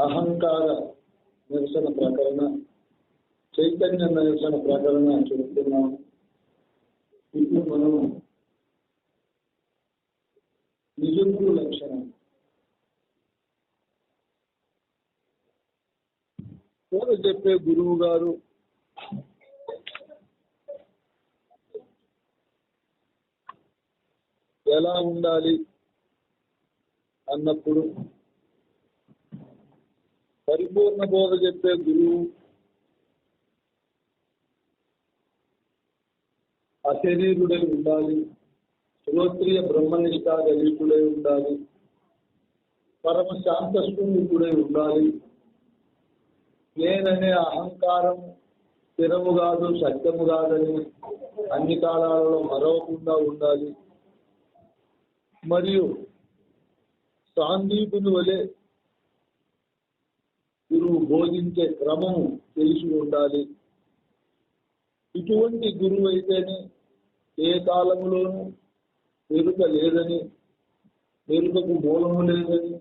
అహంకార నిరసన ప్రకరణ, చైతన్య నిరసన ప్రకరణ చెబుతున్నాము. ఇప్పుడు మనం నిజగురు లక్షణం చెప్పే గురువు గారు ఎలా ఉండాలి అన్నప్పుడు పరిపూర్ణ బోధ చెప్పే గురువు అశరీరుడై ఉండాలి, శ్రోత్రియ బ్రహ్మనిష్ఠా గరిష్ఠుడై ఉండాలి, పరమ శాంతస్వరూపుడై ఉండాలి, నేననే అహంకారం స్థిరము కాదు సత్యము కాదని అన్ని కాలాలలో మరవకుండా ఉండాలి, మరియు సాందీపుని వలె గురువు బోధించే క్రమము తెలిసి ఉండాలి. ఇటువంటి గురువు అయితేనే ఏ కాలంలోనూ ఎరుక లేదని, ఎరుకకు మూలము లేదని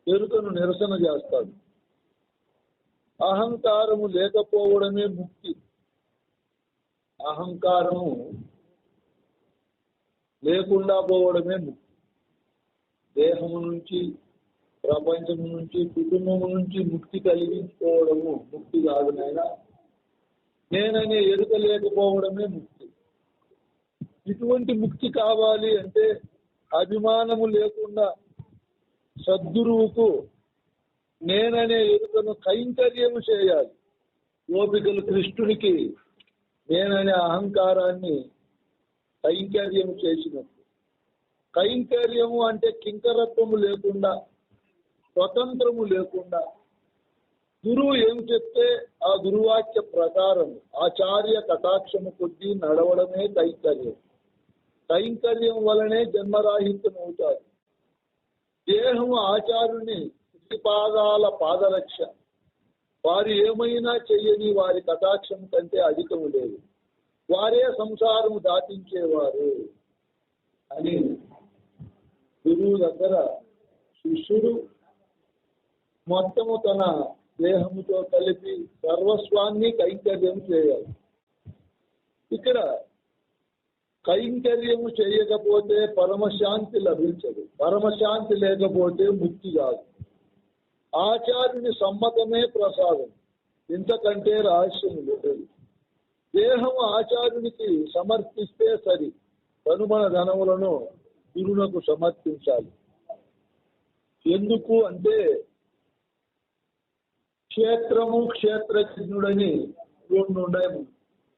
ఎరుకను నిరసన చేస్తాడు. అహంకారము లేకపోవడమే ముక్తి. అహంకారము లేకుండా పోవడమే ముక్తి. దేహము నుంచి, ప్రపంచము నుంచి, కుటుంబము నుంచి ముక్తి కలిగించుకోవడము ముక్తి కాదు నాయన. నేననే ఎరుక లేకపోవడమే ముక్తి. ఇటువంటి ముక్తి కావాలి అంటే అభిమానము లేకుండా సద్గురువుకు నేననే ఎరుకను కైంకర్యము చేయాలి. గోపికలు కృష్ణునికి నేననే అహంకారాన్ని కైంకర్యము చేసినట్టు. కైంకర్యము అంటే కింకరత్వము లేకుండా, స్వతంత్రము లేకుండా, గురువు ఏం చెప్తే ఆ గురువాక్య ప్రకారం ఆచార్య కటాక్షము కొద్దీ నడవడమే కైంకర్యం. కైంకర్యం వలనే జన్మరాహిత్యం అవుతారు. దేహము ఆచార్యుని శ్రీపాదాల పాదరక్ష. వారు ఏమైనా చెయ్యని వారి కటాక్షం కంటే అధికము లేదు. వారే సంసారము దాటించేవారు అని గురువు దగ్గర శిష్యుడు మొత్తము తన దేహముతో కలిపి సర్వస్వాన్ని కైంకర్యం చేయాలి. ఇక్కడ కైంకర్యము చేయకపోతే పరమశాంతి లభించదు. పరమశాంతి లేకపోతే ముక్తి కాదు. ఆచార్యుని సమ్మతమే ప్రసాదం. ఇంతకంటే రహస్యం లేదు. దేహము ఆచార్యునికి సమర్పిస్తే సరి. కనుమన ధనములను గురువునకు సమర్పించాలి. ఎందుకు అంటే క్షేత్రము క్షేత్రజ్ఞుడని రెండు ఉన్నాయి.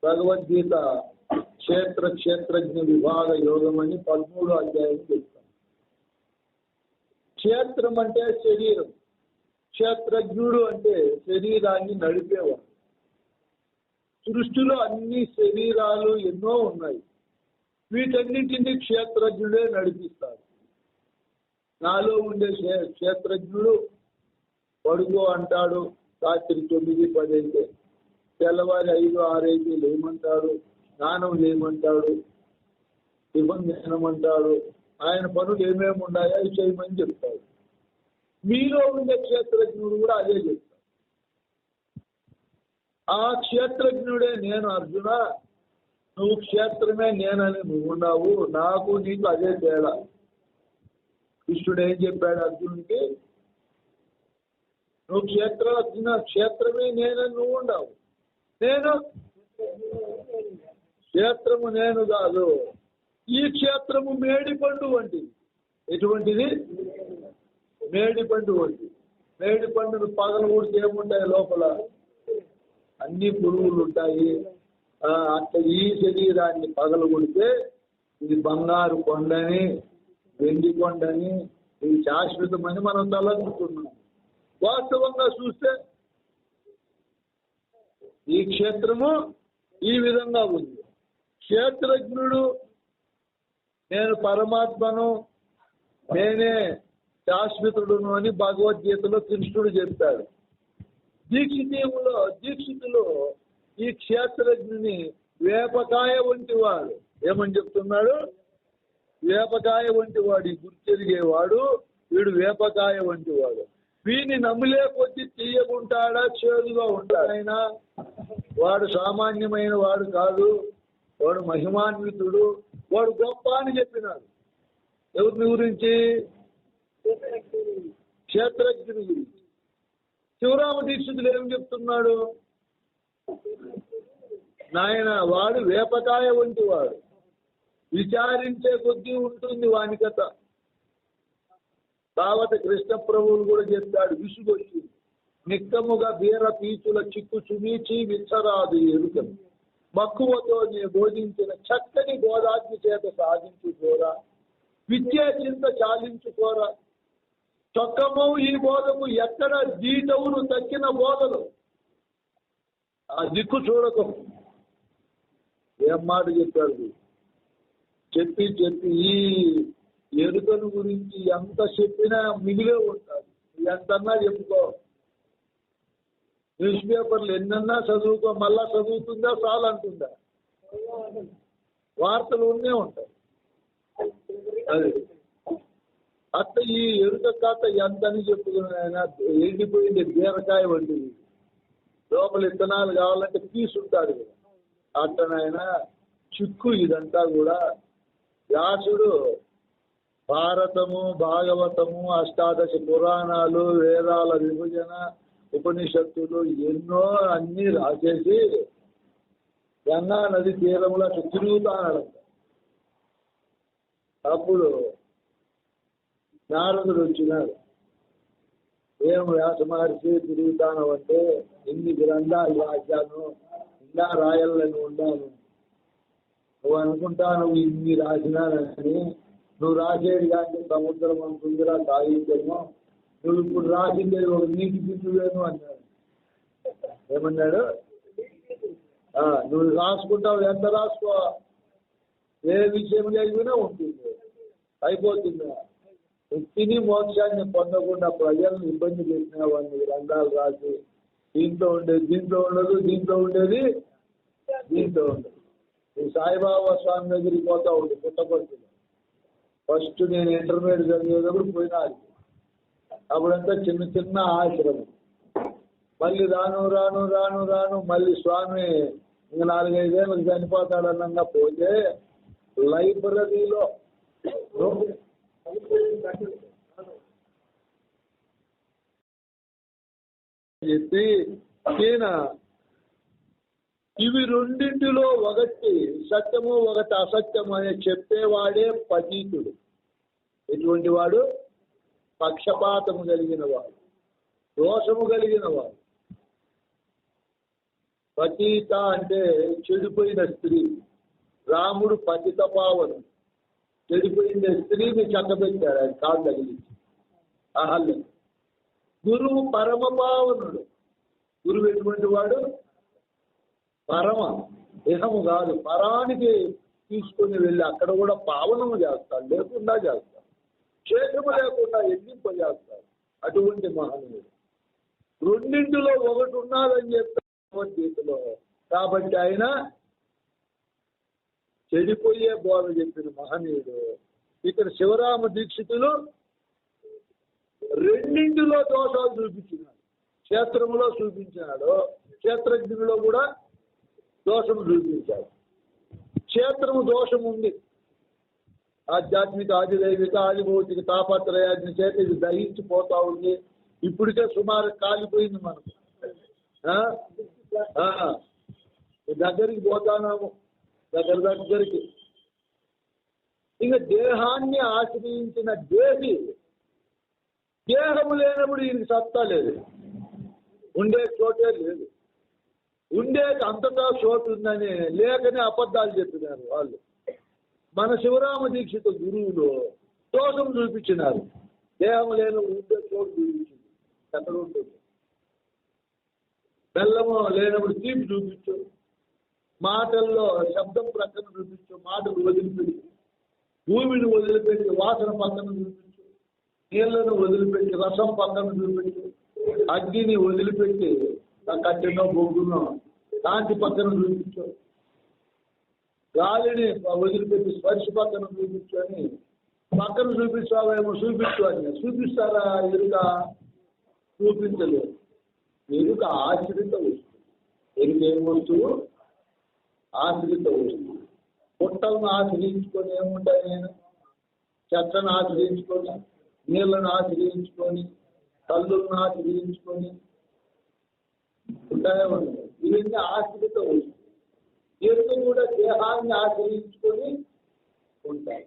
భగవద్గీత క్షేత్రజ్ఞ విభాగ యోగం అని 13వ అధ్యాయం చెప్తాం. క్షేత్రం అంటే శరీరం, క్షేత్రజ్ఞుడు అంటే శరీరాన్ని నడిపేవాడు. సృష్టిలో అన్ని శరీరాలు ఎన్నో ఉన్నాయి. వీటన్నింటినీ క్షేత్రజ్ఞుడే నడిపిస్తాడు. నాలో ఉండే క్షేత్రజ్ఞుడు పడుకో అంటాడు. రాత్రి 9-10 అయితే తెల్లవారి 5-6 అయితే లేమంటాడు. స్నానం చేయమంటాడు, టిఫిన్ తినమంటాడు. ఆయన పనులు ఏమేమి ఉన్నాయో అవి చేయమని చెప్తాడు. మీలో ఉండే క్షేత్రజ్ఞుడు కూడా అదే చెప్తాడు. ఆ క్షేత్రజ్ఞుడే నేను. అర్జున, నువ్వు క్షేత్రమే నేనని నువ్వు ఉన్నావు. నాకు నీకు అదే తేడా. కృష్ణుడు ఏం చెప్పాడు అర్జునుడికి? నువ్వు క్షేత్రమే నేనని నువ్వు ఉన్నావు. నేను క్షేత్రము నేను కాదు. ఈ క్షేత్రము మేడిపండు వంటిది. ఎటువంటిది? మేడిపండు వంటిది. మేడిపండును పగలు కూడా ఏముంటాయి లోపల? అన్ని పురుగులు ఉంటాయి. అట్లా ఈ శరీరాన్ని పగలు కొడితే ఇది బంగారు కొండని, వెండి కొండని, ఇది శాశ్వతమని మనం తలంచుతున్నాం. వాస్తవంగా చూస్తే ఈ క్షేత్రము ఈ విధంగా ఉంది. క్షేత్రజ్ఞుడు నేను పరమాత్మను, నేనే శాశ్వతుడును అని భగవద్గీతలో కృష్ణుడు చెప్పాడు. దీక్షితులో ఈ క్షేత్రజ్ఞుని వేపకాయ వంటి వాడు. ఏమని చెప్తున్నాడు? వేపకాయ వంటి వాడు. ఈ గుర్తెరిగేవాడు వీడు వేపకాయ వంటి వాడు. వీని నమ్ములే కొద్ది తీయకుంటాడా, చేదుగా ఉంటాడు. ఆయన వాడు సామాన్యమైన వాడు కాదు, వాడు మహిమాన్వితుడు, వాడు గొప్ప అని చెప్పినాడు. ఎవరిని గురించి? క్షేత్రజ్ఞుని గురించి. శివరామ దీక్షితులు ఏం చెప్తున్నాడు? నాయన వాడు వేపకాయ వంటి వాడు, విచారించే కొద్దీ ఉంటుంది వాని కథ. కాబట్టి కృష్ణ ప్రభువులు కూడా చెప్తాడు, విసుగొచ్చి నిక్కముగా బీర పీచుల చిక్కు చుమీచి విచ్చరాదు ఎరుకను, మక్కువతో నీ బోధించిన చక్కని బోధాజ్ఞ చేత సాధించుకోరా, విద్యా చింత చాలించుకోరా, చొక్కమవు ఈ బోధకు ఎక్కడ జీటవును తక్కిన బోధలు, ఆ దిక్కు చూడకు. ఏం మాట చెప్పాడు? చెప్పి చెప్పి ఈ ఎరుకను గురించి ఎంత చెప్పినా మిగిలే ఉంటాడు. ఎంతన్నా చెప్పుకో, న్యూస్ పేపర్లు ఎన్నన్నా చదువుకో, మళ్ళా చదువుతుందా చాలంటుందా? వార్తలు ఉండే ఉంటాయి. అది అట్లా ఈ ఎరుక కథ ఎంతని చెప్పుకున్నాయన, ఎండిపోయింది బీరకాయ వంటిది, లోపల విత్తనాలు కావాలంటే తీసుంటాడు కదా, అట్లనైనా చిక్కు. ఇదంతా కూడా వ్యాసుడు భారతము, భాగవతము, అష్టాదశ పురాణాలు, వేదాల విభజన, ఉపనిషత్తులు ఎన్నో అన్నీ రాసేసి గంగా నది తీరంలో తిరుగుతానడంట. అప్పుడు నారదుడు వచ్చినాడు. ఏం వ్యాస మహర్షి తిరుగుతాను అంటే, ఇన్ని గ్రంథాలు రాశాను, ఇంకా రాయాలని ఉన్నాను. నువ్వు అనుకుంటాను ఇన్ని రాసినానని, నువ్వు రాసేది కానీ సముద్రం అంటుందిరా సాహిత్యము, నువ్వు ఇప్పుడు రాసింది ఒక నీటి బిడ్డువేను అన్నాడు. ఏమన్నాడు? నువ్వు రాసుకుంటావు, ఎంత రాసుకో, ఏ విషయం లేకపోయినా ఉంటుంది, అయిపోతుందా? తిని మోక్షాన్ని పొందకుండా ప్రజలను ఇబ్బంది చేసిన వాడిని గ్రంథాలు రాసి, దీంట్లో ఉండేది దీంట్లో ఉండదు, దీంట్లో ఉండేది దీంట్లో ఉండదు. ఈ సాయిబాబా స్వామి దగ్గరికి పోతా ఉంది పుట్టపర్తిలో. ఫస్ట్ నేను ఇంటర్మీడియట్ చదివేటప్పుడు పోయినా, అప్పుడంతా చిన్న చిన్న ఆశ్రమం. మళ్ళీ రాను రాను రాను రాను మళ్ళీ స్వామి ఇంకా 4-5 ఏళ్ళకి చనిపోతాడన్నంగా పోతే లైబ్రరీలో చెప్పి ఈయన ఇవి రెండింటిలో ఒకటి సత్యము ఒకటి అసత్యము అని చెప్పేవాడే పతీతుడు. ఎటువంటి వాడు? పక్షపాతము కలిగిన వాడు, దోషము కలిగిన వాడు. పతీత అంటే చెడిపోయిన స్త్రీ. రాముడు పతిత పావను, చెడిపోయిన స్త్రీని చక్కబెట్టాడు ఆయన కాలు తగిలించి. అహల్య. గురువు పరమ పావనుడు. గురువు ఎటువంటి వాడు? పరమ, దేహము కాదు, పరానికి తీసుకొని వెళ్ళి అక్కడ కూడా పావనము చేస్తాడు, లేకుండా చేస్తాడు, శేషము లేకుండా ఎన్నింపజేస్తాడు. అటువంటి మహనీయుడు. రెండింటిలో ఒకటి ఉన్నదని చెప్తాడు భగవద్గీతలో. కాబట్టి ఆయన చెడిపోయే బోధ చెప్పిన మహనీయుడు. ఇక్కడ శివరామ దీక్షితులు రెండింటిలో దోషాలు చూపించినాడు. క్షేత్రములో చూపించినాడు, క్షేత్రజ్ఞులో కూడా దోషము చూపించాడు. క్షేత్రము దోషం ఉంది. ఆధ్యాత్మిక, ఆదిదైవిక, ఆదిభౌతిక తాపత్రయాన్ని చేత ఇది దహించిపోతా ఉంది. ఇప్పటికే సుమారు కాలిపోయింది మనకు. దగ్గరికి పోతానాము, దగ్గరికి. ఇంకా దేహాన్ని ఆశ్రయించిన దేహి, దేహము లేనప్పుడు ఈయనకి సత్తా లేదు, ఉండే చోటే లేదు. ఉండేది అంతటా చోటు ఉందని లేకనే అబద్ధాలు చెప్పినారు వాళ్ళు. మన శివరామ దీక్షిత గురువులు దోషం చూపించినారు. దేహం లేని ఉండే చోటు చూపించింది, ఎక్కడ ఉంటుంది. బెల్లము లేనప్పుడు తీపి చూపించు, మాటల్లో శబ్దం ప్రక్కన చూపించు, మాటలు వదిలిపెట్టి, భూమిని వదిలిపెట్టి వాసన పక్కన చూపించు, నీళ్లను వదిలిపెట్టి రసం పక్కన చూపించు, అగ్నిని వదిలిపెట్టి కట్టెనో బొగ్గునో కాంతి పక్కన చూపించు, గాలిని వదిలిపెట్టి స్పర్శ పక్కన చూపించు అని పక్కన చూపిస్తావేమో చూపించు అని చూపిస్తారా? ఎరుగా చూపించలేదు. ఎరుక ఆశ్రిత వస్తువు. ఎరుక ఏం వస్తువు? ఆశ్రిత వస్తువు. పుట్టలను ఆశ్రయించుకొని ఏముంటాయి? నేను చెట్లను ఆశ్రయించుకొని, నీళ్లను ఆశ్రయించుకొని, కళ్ళులను ఆశ్రయించుకొని ఉంటాయే ఉంటాయి. ఇవన్నీ ఆశ్రిత వస్తువు. ఎరుక కూడా దేహాన్ని ఆశ్రయించుకొని ఉంటాయి.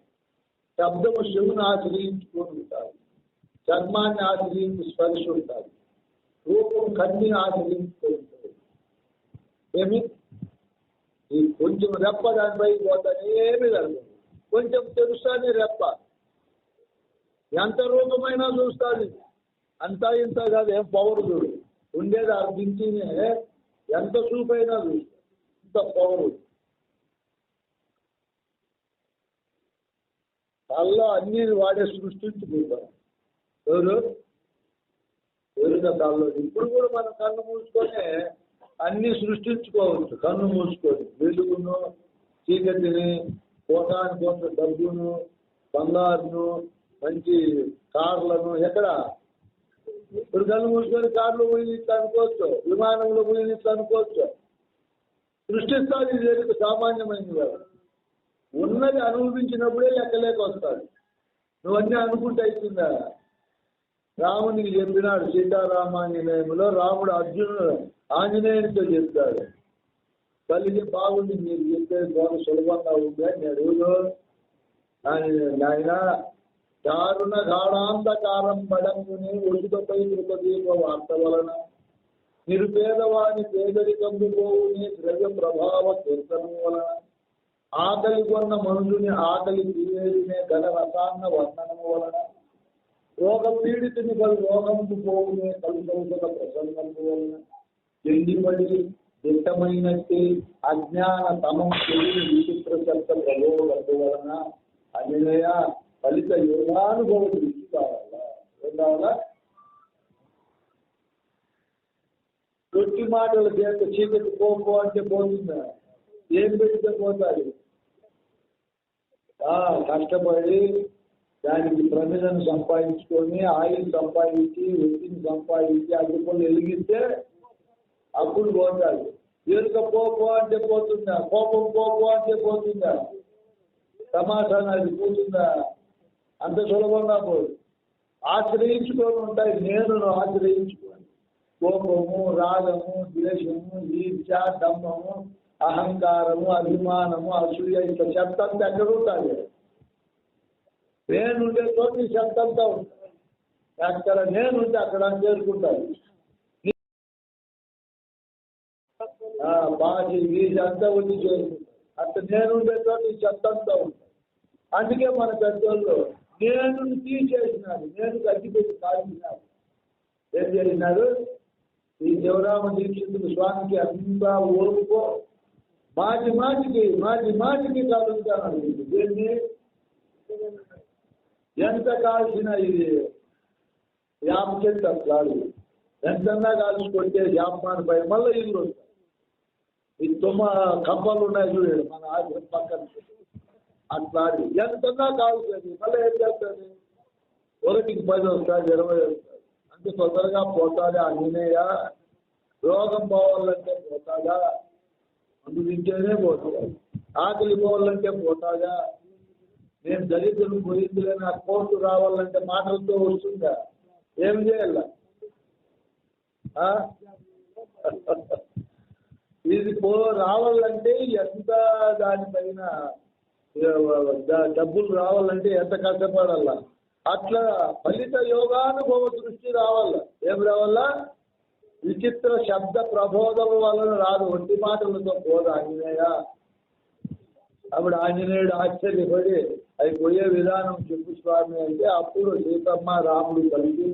శబ్దము శివుని ఆశ్రయించుకొని ఉంటాయి. చర్మాన్ని ఆశ్రయించి స్పర్శ ఉంటాయి. రూపం కన్నిని ఆశ్రయించుకొని ఉంటుంది. ఏమి ఈ కొంచెం రెప్ప దానిపై పోతానే ఏమి జరగదు. కొంచెం తెలుస్తానే రెప్ప ఎంత రూపమైనా చూస్తుంది. అంతా ఇంత కాదు, ఏం పవర్ చూడు ఉండేది అర్ధించినే ఎంత చూపైనా చూస్తుంది. ఇంత పవరు కళ్ళలో అన్ని వాడే సృష్టించుకుంటాం. ఎవరు ఎరుక కళ్ళు. ఇప్పుడు కూడా మనం కన్ను మూసుకొని అన్ని సృష్టించుకోవచ్చు. కన్ను మూసుకొని వెలుగును, చీకటిని, కోటాను కోట్ల డబ్బును, బంగారును, మంచి కార్లను. ఎక్కడ ఇప్పుడు కన్ను మూసుకొని కార్లు పోయి అనుకోవచ్చు, విమానంలో పోయి అనుకోవచ్చు. సృష్టిస్తాడు. ఇది ఎరుక సామాన్యమైనది కాదు. ఉన్నది అనుభవించినప్పుడే లెక్కలేక వస్తాడు. నువ్వన్నీ అనుకుంటే అవుతుందా? రామునికి చెప్పినాడు సీతారామాంజనేయంలో. రాముడు ఆంజనేయునితో చెప్తాడు, కలిగి బాగుంది మీరు చెప్పేది బాగా సులభంగా ఉంది అని అడుగులో. ఆయన దారుణ గాఢాంధకారం పడంగుని ఒడుగుపై కృపదీప వార్త వలన నిరుపేదవాని పేదరికందు పోవుని ద్రవ్య ప్రభావ కీర్తనం వలన ఆకలి కొన్న మనుషుని ఆకలి తీరేదినే ఘన రసాన్న వర్ణనము వలన రోగ పీడితుని కలు రోగంకు పోవునే కలుసౌషధ ప్రసన్నము వలన ఎండిపడి దిట్టమైనట్టి అజ్ఞాన తమం తెలియని విచిత్ర శబ్ద ప్రయోగము వలన అనిలయ ఫలిత యోగానుభవ దృష్టి కావాలా? ఏం కావాలా? తొట్టి మాటల చేత చీకటి పోపో అంటే పోతుందా? ఏం పెడితే పోతాడు? కష్టపడి దానికి ప్రమిదను సంపాదించుకొని, ఆయిల్ సంపాదించి, వ్యక్తిని సంపాదించి అగ్గిపుల్లు వెలిగిస్తే అప్పుడు పోతాడు. ఎరుక పోపో అంటే పోతుందా? కోపం పోపో అంటే పోతుందా? సమాధానాలు పోతుందా? అంత సులభంగా పోదు. ఆశ్రయించుకొని ఉంటాయి. నేను ఆశ్రయించుకొని కోపము, రాగము, ద్వేషము, ఈర్ష, దమ్మము, అహంకారము, అభిమానము, అసూయ ఇట్లా శబ్దంతా ఎక్కడ ఉంటుంది? నేనుండే చోటు శబ్దంతా ఉంటుంది. అక్కడ నేనుంటే అక్కడ చేరుకుంటాను. భాష గీజ అంతా వచ్చి చేరుకుంటాను. అక్కడ నేనుండే చోటు ఈ శబ్దంతా ఉంటుంది. అందుకే మన పెద్దోళ్ళు నేను తీసేసినారు. నేను గట్టిపెట్టి కాల్చినారు. ఏం చేసినారు? ఈ శివరామ దీక్షితుడు స్వామికి అంతా ఓర్పుకో మాటి మాటికి కలుగుతాను. దీన్ని ఎంత కాల్సిన ఇది యాప చెట్టు అట్లాడు. ఎంతన్నా కాల్చి కొట్టే యాపమాన పై మళ్ళీ ఇల్లు వస్తాయి. ఈ కంపలు ఉన్నాయి చూడండి మన ఆశ్రమం పక్కన. అట్లాడి ఎంతన్నా కాల్చేది మళ్ళీ ఏం చేస్తుంది? 1కి 10 వస్తుంది, 20 వస్తుంది. అంటే తొందరగా పోతాడా? ఆంజనేయ రోగం పోవాలంటే పోతాడా? మందు తింటేనే పోతాడా? ఆకలి పోవాలంటే పోతాడా? నేను దళితులు గురించలే నా కోర్టు రావాలంటే మాటలతో వస్తుందా? ఏం చేయాల? ఇది రావాలంటే ఎంత దానిపైన డబ్బులు రావాలంటే ఎంత కష్టపడాలా? అట్లా ఫలిత యోగానుభవ దృష్టి రావాల. ఏం రావాలా? విచిత్ర శబ్ద ప్రబోధం వలన రాదు. ఒంటి మాటలతో పోదు ఆంజనేయ. అప్పుడు ఆంజనేయుడు ఆశ్చర్యపడి అవి పోయే విధానం చెప్పు స్వామి అంటే అప్పుడు సీతమ్మ రాముడు కలిసి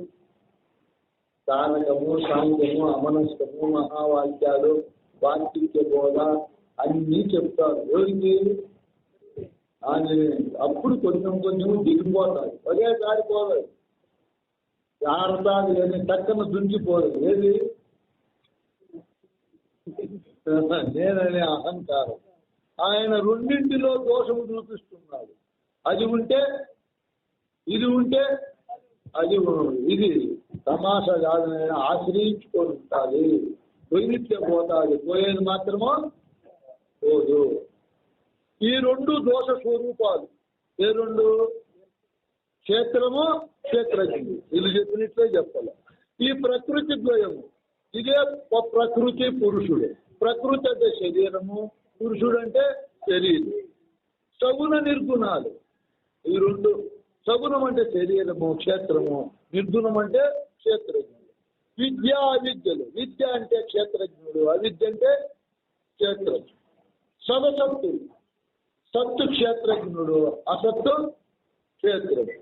స్థానకము, సాంఖ్యము, అమనస్కము, మహావాక్యాలు, వార్తిక్య బోధ అన్నీ చెప్తారు. ఎవరికి? ఆంజనేయుడు. అప్పుడు కొంచెం దిగిపోతాడు. ఒకేసారి పోలేదు. జాగ్రత్తగా లేని టక్కన దుంచిపోదు. ఏది? నేననే అహంకారం. ఆయన రెండింటిలో దోషము చూపిస్తున్నాడు. అది ఉంటే ఇది ఉంటే అది ఇది తమాషా కాదనైనా ఆశ్రయించుకొని ఉంటుంది. పోయినిత్యం పోతాది, పోయేది మాత్రమో పోదు. ఈ రెండు దోష స్వరూపాలు. ఏ రెండు? క్షేత్రము, క్షేత్రజ్ఞుడు. వీళ్ళు చెప్పినట్లే చెప్పాలి. ఈ ప్రకృతి ద్వయము, ఇదే ప్రకృతి పురుషుడు. ప్రకృతి అంటే శరీరము, పురుషుడు అంటే శరీరం. సగుణ నిర్గుణాలు ఈ రెండు. సగుణం అంటే శరీరము, క్షేత్రము. నిర్గుణం అంటే క్షేత్రజ్ఞుడు. విద్య అవిద్యలు. విద్య అంటే క్షేత్రజ్ఞుడు, అవిద్య అంటే క్షేత్రజ్ఞుడు. సదసత్తు, సత్తు క్షేత్రజ్ఞుడు, అసత్తు క్షేత్రజ్ఞుడు.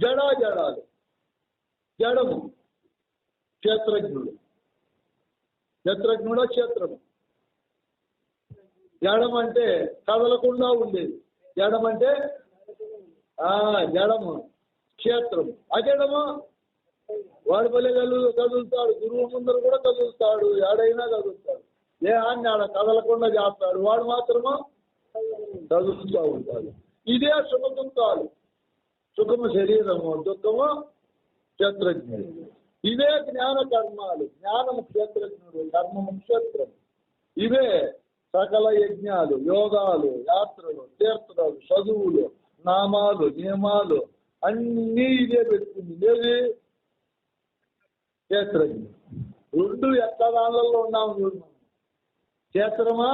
జడాలు, జడము క్షేత్రజ్ఞుడు. క్షేత్రజ్ఞుడు క్షేత్రము. జడం అంటే కదలకుండా ఉండేది. జడం అంటే జడము క్షేత్రము. అజడము వాడు భలే కదులుతాడు. గురువు ముందర కూడా కదులుతాడు, ఏడైనా కదులుతాడు. దేహాన్ని ఆడ కదలకుండా చేస్తాడు, వాడు మాత్రము కదులుతూ ఉంటాడు. ఇదే సుఖ దుఃఖాలు. సుఖము శరీరము, దుఃఖము క్షేత్రజ్ఞుడు. ఇవే జ్ఞాన కర్మాలు. జ్ఞానము క్షేత్రజ్ఞుడు, కర్మము క్షేత్రము. ఇవే సకల యజ్ఞాలు, యోగాలు, యాత్రలు, తీర్థాలు, చదువులు, నామాలు, నియమాలు అన్నీ ఇదే పెట్టుకుంది. ఏది? క్షేత్రజ్ఞుడు. రెండు ఎక్కడాలలో ఉన్నాము చూడు. క్షేత్రమా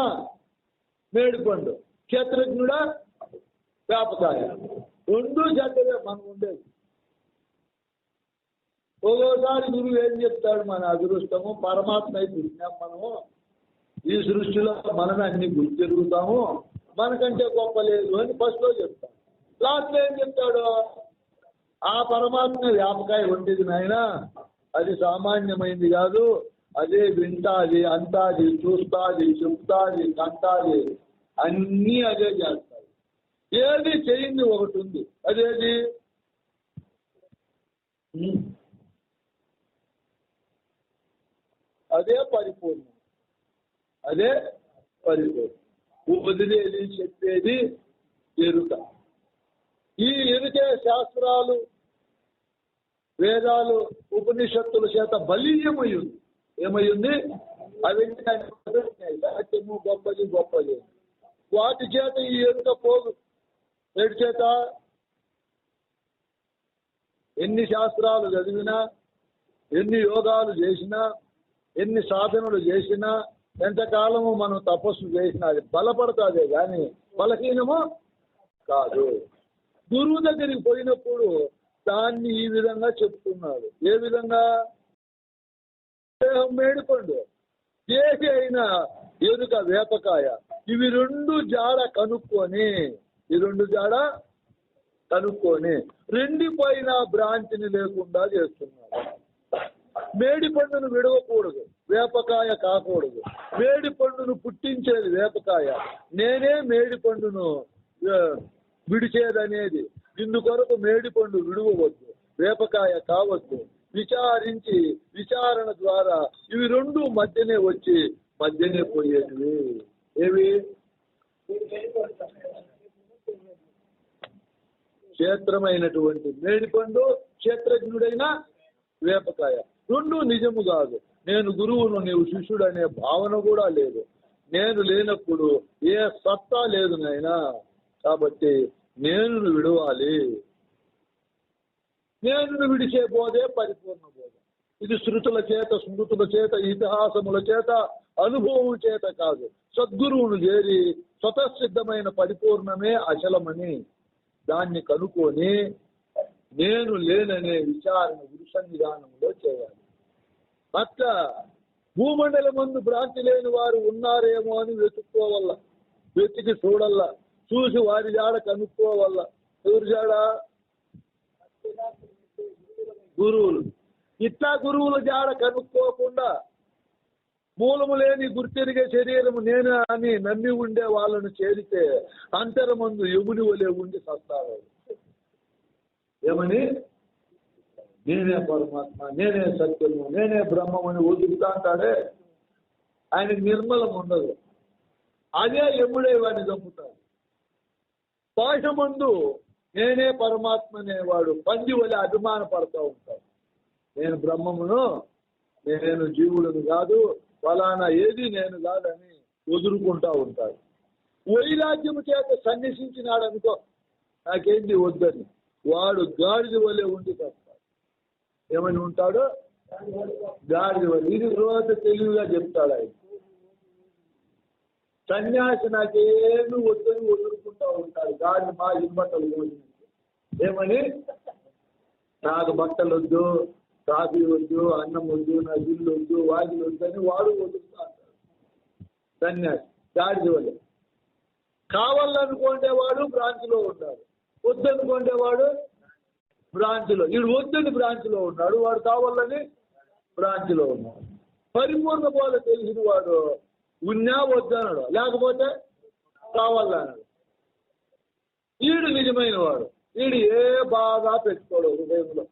మేడిపండు, క్షేత్రజ్ఞుడా వేపకాయ. రెండు చెడ్డవే మనం ఉండేది. ఒక్కోసారి గురువు ఏం చెప్తాడు? మన అదృష్టము పరమాత్మ పుట్టినాం మనము. ఈ సృష్టిలో మనమే అన్ని గుర్తిరుగుతాము, మనకంటే గొప్ప లేదు అని ఫస్ట్లో చెప్తాడు. లాస్ట్లో ఏం చెప్తాడు? ఆ పరమాత్మ వ్యాపకాయ వంటిది నాయన, అది సామాన్యమైంది కాదు. అదే వింటాది, అంతాది, చూస్తాది, చెప్తాది, కంటాది, అన్నీ అదే చేస్తాది. ఏది చేయింది ఒకటి ఉంది. అదేది? అదే పరిపూర్ణం. అదే పరిపూర్ణం. వదిలేది చెప్పేది ఎరుక. ఈ ఎరుకే శాస్త్రాలు, వేదాలు, ఉపనిషత్తుల చేత బలీయమయ్యింది. ఏమయ్యింది? అవి సత్యము గొప్పది, గొప్పది. వాటి చేత ఈ ఎరుక పోదు. ఏడు చేత ఎన్ని శాస్త్రాలు చదివినా, ఎన్ని యోగాలు చేసినా, ఎన్ని సాధనలు చేసినా, ఎంతకాలము మనం తపస్సు చేసినా అది బలపడతాదే కానీ బలహీనము కాదు. గురువు దగ్గరికి పోయినప్పుడు దాన్ని ఈ విధంగా చెప్తున్నాడు. ఏ విధంగా? దేహం మేడిపండు, దేహి అయిన ఎరుక వేపకాయ. ఇవి రెండు జాడ కనుక్కొని, ఈ రెండు జాడ కనుక్కొని రెండిపైన భ్రాంతిని లేకుండా చేస్తున్నాడు. మేడి పండును విడవకూడదు, వేపకాయ కాకూడదు. మేడి పండును పుట్టించేది వేపకాయ. నేనే మేడి పండును విడిచేదనేది. ఇందుకొరకు మేడి పండు విడవవద్దు, వేపకాయ కావద్దు. విచారించి విచారణ ద్వారా ఇవి రెండు మధ్యనే వచ్చి మధ్యనే పోయేటివి. ఏవి? క్షేత్రమైనటువంటి మేడిపండు, క్షేత్రజ్ఞుడైన వేపకాయ. రెండు నిజము కాదు. నేను గురువును, నీవు శిష్యుడు అనే భావన కూడా లేదు. నేను లేనప్పుడు ఏ సత్తా లేదు నాయనా. కాబట్టి నేను విడవాలి. నేను విడిచే బోధే పరిపూర్ణ బోధ. ఇది శృతుల చేత, స్మృతుల చేత, ఇతిహాసముల చేత, అనుభవం చేత కాదు. సద్గురువును చేరి స్వతసిద్ధమైన పరిపూర్ణమే అచలమని దాన్ని కనుక్కొని నేను లేననే విచారణ గురు సన్నిధానంలో చేయాలి. అట్లా భూమండలం ముందు భ్రాంతి లేని వారు ఉన్నారేమో అని వెతుక్కోవల్ల, వెతికి చూడల్లా, చూసి వారి జాడ కనుక్కోవల్ల. ఎవరి జాడ? గురువులు. ఇట్లా గురువుల జాడ కనుక్కోకుండా మూలము లేని గుర్తెరిగే శరీరము నేను అని నమ్మి ఉండే వాళ్ళను చేరితే అంతరమందు యముని వలె ఉండి సస్తాడు. ఏమని? నేనే పరమాత్మ, నేనే సత్యము, నేనే బ్రహ్మమని వదులుతా అంటాడే. ఆయనకి నిర్మలం ఉండదు. అదే యముడే వాడిని చంపుతాడు. భాషమందు నేనే పరమాత్మ అనేవాడు పంది వలె అభిమాన పడుతూ ఉంటాడు. నేను బ్రహ్మమును, నేను జీవులను కాదు, ఫలానా ఏది నేను కాదని వదులుకుంటా ఉంటాడు. వైరాగ్యము చేత సన్యసించినాడు అనుకో, నాకేంటి వద్దని, వాడు గాడిద వలె ఉండి చేస్తాడు. ఏమని ఉంటాడు? గాడిద వలె. ఇది తర్వాత తెలివిగా చెప్తాడు ఆయన. సన్యాసి నాకేమి వద్దని వదులుకుంటా ఉంటాడు. గాడిద మా బట్టలు పోయింది. ఏమని? నాకు బట్టలు వద్దు, కాఫీ వద్దు, అన్నం వద్దు, నా ఇల్లు వద్దు, వాకిలు వద్దు అని వాడు వదులుతా అంటాడు సన్యాసి. గాడిద వలె. కావాలనుకునేవాడు బ్రాంచ్లో ఉన్నాడు, వద్దనుకునేవాడు బ్రాంచ్లో. వీడు వద్దని బ్రాంచ్లో ఉన్నాడు, వాడు కావాలని బ్రాంచ్లో ఉన్నాడు. పరిపూర్ణ బోధ తెలిసిన వాడు ఉన్నా వద్దన్నాడు, లేకపోతే కావాలన్నాడు. వీడు నిజమైన వాడు. వీడు ఏ బాగా పెట్టుకోడు హృదయంలో.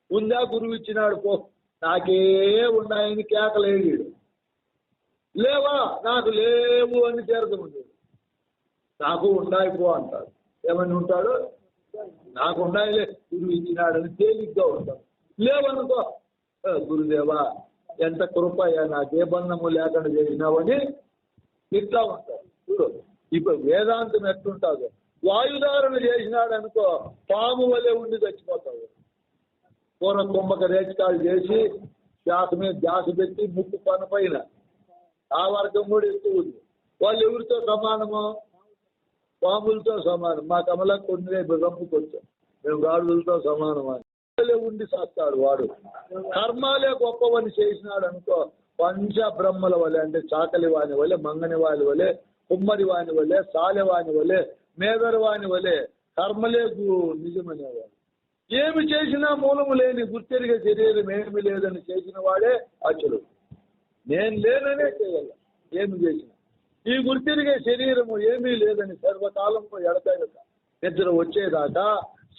ఉందా గురువు ఇచ్చినాడు పో, నాకే ఉన్నాయని కేకలేడు వీడు. లేవా, నాకు లేవు అని తీర్థం ఉండేది. నాకు ఉండాయి పో అంటాడు. ఏమని ఉంటాడు? నాకు ఉండాయిలే, గురువు ఇచ్చినాడని తేలిగ్గా ఉంటాడు. లేవనుకో, గురుదేవా ఎంత కృపయ్యా, నాకే బంధము లేకుండా చేసినావని ఇట్లా ఉంటాడు. చూడు ఇప్పుడు వేదాంతం ఎట్లుంటాడు, వాయుధారణ చేసినాడు అనుకో, పాము వలె ఉండి చచ్చిపోతాడు. పూర్వ కుంభక రేచకాలు చేసి శ్వాస మీద ధ్యాస పెట్టి ముక్కు పన పైన ఆ వర్గం కూడా ఎక్కువ ఉంది. వాళ్ళు ఎవరితో సమానము? పాములతో సమానం. మా కమలా కొన్ని రంపుకొచ్చాం, మేము గాడులతో సమానం అని ఉండి చేస్తాడు వాడు. కర్మాలే గొప్పవని చేసినాడు అనుకో, పంచ బ్రహ్మల వలె, అంటే చాకలి వాని వలె, మంగని వాని వలె, కుమ్మరి వాని వలె, సాలెవాని వలె, మేదరి వాని వలె కర్మలే నిజమనేవాడు. ఏమి చేసినా మూలము లేని గుర్తెరిగే శరీరం ఏమి లేదని చేసిన వాడే అచలు. నేను లేననే చేయాలి ఏమి చేసినా. ఈ గుర్తెరిగే శరీరము ఏమీ లేదని సర్వకాలంలో ఎడతెగక నిద్ర వచ్చేదాకా,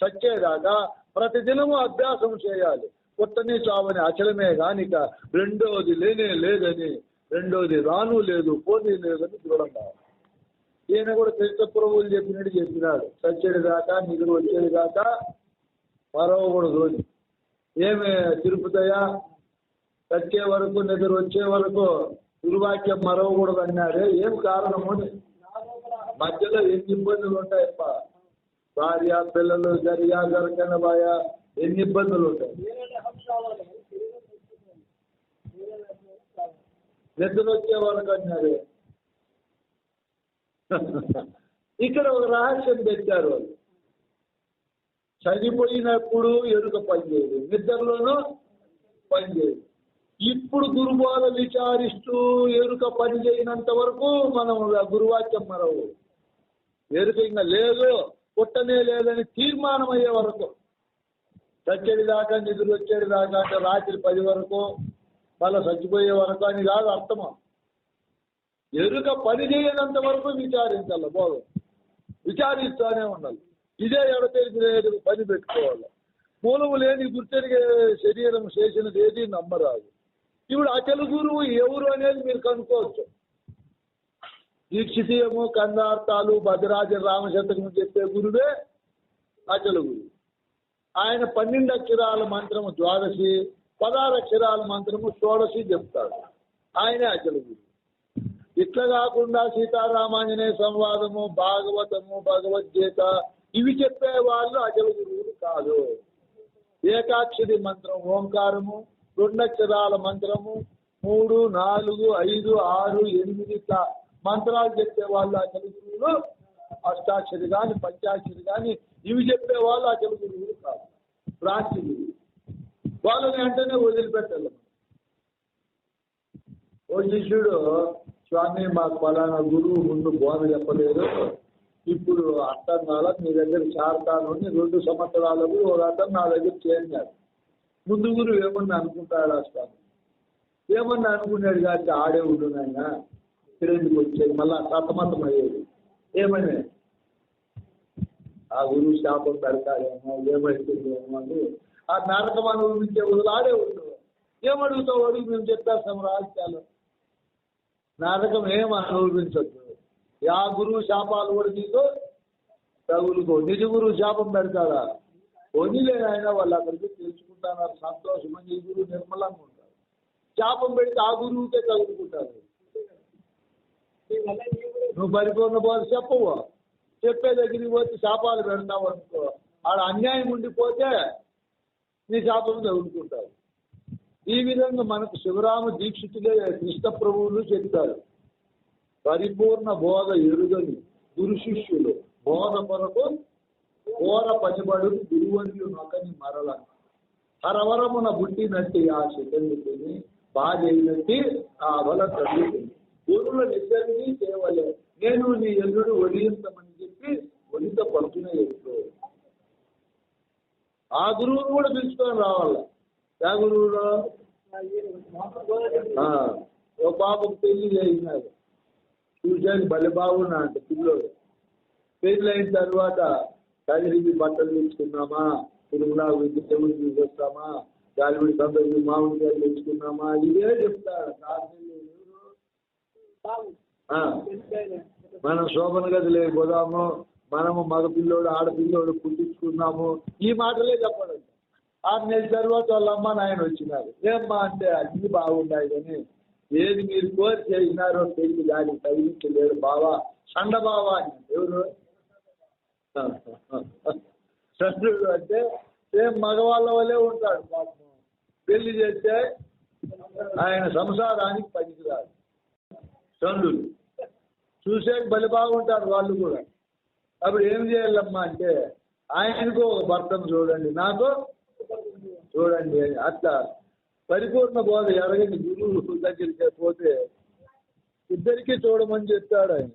సచ్చేదాకా ప్రతిదినము అభ్యాసం చేయాలి. పుట్టని చావని అచలమే గానిక రెండోది లేనే లేదని, రెండోది రాను లేదు పోనీ లేదని దృఢంగా. ఈయన కూడా కృష్ణ ప్రభువులు చెప్పినట్టు చెప్పినాడు, సచ్చేది దాకా నిద్ర వచ్చేది దాకా మరవకూడదు. ఏమి తిరుపతయ్య, సచ్చే వరకు నిద్ర వచ్చే వరకు గురువాక్యం మరవకూడదు అన్నారే, ఏం కారణము? మధ్యలో ఎన్ని ఇబ్బందులు ఉంటాయప్ప, భార్య పిల్లలు జరిగా జరగని బాయ ఎన్ని ఇబ్బందులు ఉంటాయి. నిద్ర వచ్చే వరకు అన్నారే. ఇక్కడ ఒక రహస్యం పెట్టారు వాళ్ళు. చనిపోయినప్పుడు ఎరుక పనిచేయదు, నిద్రలోనూ పనిచేయదు. ఇప్పుడు గురుబోధ విచారిస్తూ ఎరుక పని చేయనంత వరకు మనం గురువాక్యం మరవు. ఎరుక ఇంకా లేదు, పుట్టనే లేదని తీర్మానం అయ్యే వరకు, చచ్చేది దాకా నిద్ర వచ్చేది దాకా, అంటే రాత్రి 10 వరకు, మళ్ళీ చచ్చిపోయే వరకు అని కాదు అర్థమా. ఎరుక పని చేయనంత వరకు విచారించాలి, బాగు విచారిస్తూనే ఉండాలి. ఇదే ఎడతెరిగి పని పెట్టుకోవాలి. మూలము లేని గుర్తెరిగే శరీరం చేసినది ఏది నమ్మరాదు. ఇప్పుడు అచల గురువు ఎవరు అనేది మీరు కనుక్కోవచ్చు. దీక్షితీయము, కందార్థాలు, భద్రాజ రామశతకము చెప్పే గురువే అచల గురువు. ఆయన 12 అక్షరాల మంత్రము 12, 16 అక్షరాల మంత్రము 16 చెప్తాడు. ఆయనే అచల గురువు. ఇట్లా కాకుండా సీతారామాంజనేయ సంవాదము, భాగవతము, భగవద్గీత ఇవి చెప్పే వాళ్ళు అచల గురువులు కాదు. ఏకాక్షరి మంత్రం ఓంకారము, 2 అక్షరాల మంత్రము, 3, 4, 5, 6, 8 మంత్రాలు చెప్పే వాళ్ళు అచల గురువులు. అష్టాక్షరి కానీ పంచాక్షరి కానీ ఇవి చెప్పే వాళ్ళు అచల గురువులు కాదు, భ్రాంతి గురువు. వాళ్ళని వెంటనే వదిలిపెట్టాలి. ఓ శిష్యుడు, స్వామి మాకు ఫలానా గురువు ముందు బోధ చెప్పలేదు, ఇప్పుడు అర్థం కాల, మీ దగ్గర చేరతాను అని 2 సంవత్సరాలకు ఒక అర్థం నా దగ్గర చేరినాడు. ముందు గురువు ఏమన్నా అనుకుంటాడా స్వామి? ఏమన్నా అనుకున్నాడు కాబట్టి ఆడే ఉండునైనా తిరిగి వచ్చేది, మళ్ళా సతమతం అయ్యేది. ఏమని ఆ గురువు శాపం పెడతాడేమో, ఏమైతుందేమో అని ఆ నరకం అనుభవించే వదులు ఆడే ఉండు. ఏమడుగుతావు అడుగు, మేము చెప్పేస్తాం రహస్యాలు. నరకం ఏం అనుభవించద్దు. యా గురువు శాపాలు కూడా నీకు తగులుకో. నిజ గురువు శాపం పెడతాడా? వదిలే ఆయన వాళ్ళు అక్కడికి తెలుసుకుంటారు. చేసుకుంటున్నారు సంతోషమని ఈ గురువు నిర్మలంగా ఉంటారు. శాపం పెడితే ఆ గురువుకే తగులుకుంటారు. నువ్వు పరిపూర్ణ బోధ చెప్పవు, చెప్పే దగ్గరికి పోతే శాపాలు పెడతావు అనుకో, ఆడ అన్యాయం ఉండిపోతే నీ శాపం తగులుకుంటారు. ఈ విధంగా మనకు శివరామ దీక్షితులే కృష్ణ ప్రభువులు చెప్తారు. పరిపూర్ణ బోధ ఎరుగని గురు శిష్యులు బోధ కొరకు ఘోర పనిబడు గురువర్యులు నొకని మరల హరవరమున బుట్టినట్టి ఆ శిఖండిని బాధైనట్టి ఆ బల తగ్గుతుంది. గురువులనిద్దరినీ చేయవలే, నేను నీ ఎల్లుడు ఒడియంతమని చెప్పి ఒడిత పంపిన ఎప్పుడు ఆ గురువును కూడా పిలుచుకొని రావాలి. ఆ గురువులో ఓ పాపకు పెళ్లి చేసినాడు, చూసాను బలి బాగున్నా అంటే పిల్లోడు. పెళ్లి అయిన తర్వాత కదిరికి బట్టలు తెచ్చుకున్నామా, తిరుమల దేవుడికి తీసుకొస్తామా, గాలివిడి సందర్భి మామిడికాయలు తెచ్చుకున్నామా, ఇదే చెప్తాడు. మనం శోభన గది లేకపోదాము, మనము మగపిల్లోడు ఆడపిల్లోడు పుట్టించుకున్నాము, ఈ మాటలే చెప్పడం. 6 నెలల తర్వాత వాళ్ళ అమ్మ నాయన వచ్చినారు. ఏమ్మా అంటే అన్ని బాగున్నాయి కానీ ఏది మీరు కోరి చేసినారో పెళ్లి దానికి తగిలించలేడు బావా, సండ బావా అని. ఎవరు చంద్రుడు అంటే సేమ్ మగవాళ్ళ వల్లే ఉంటాడు పాపం. పెళ్లి చేస్తే ఆయన సంసారానికి పనికిరాడు. చంద్రుడు చూసే బలి బాగుంటారు వాళ్ళు కూడా. అప్పుడు ఏం చేయాలమ్మా అంటే ఆయనకు ఒక భర్తను చూడండి, నాకు చూడండి. అట్లా పరిపూర్ణ బోధ ఎరగని గురువు దగ్గరికి పోతే ఇద్దరికీ చూడమని చెప్తాడు ఆయన.